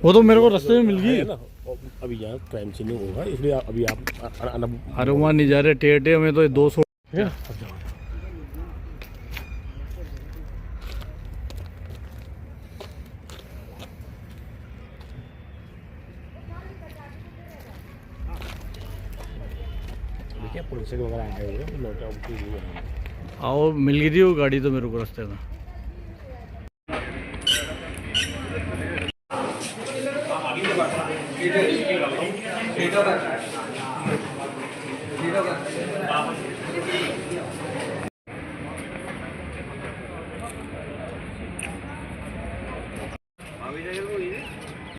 वो तो मेरे को रास्ते में मिल गई ना। अभी यहाँ क्राइम सीन नहीं होगा, इसलिए अभी आप अरे वहाँ नहीं जा रहे, टेढ़े हमें तो 200 देखिए पुलिस वगैरह आए हुए हैं, लौटा उनकी आओ मिल गई थी वो गाड़ी तो मेरे को रास्ते में। এটা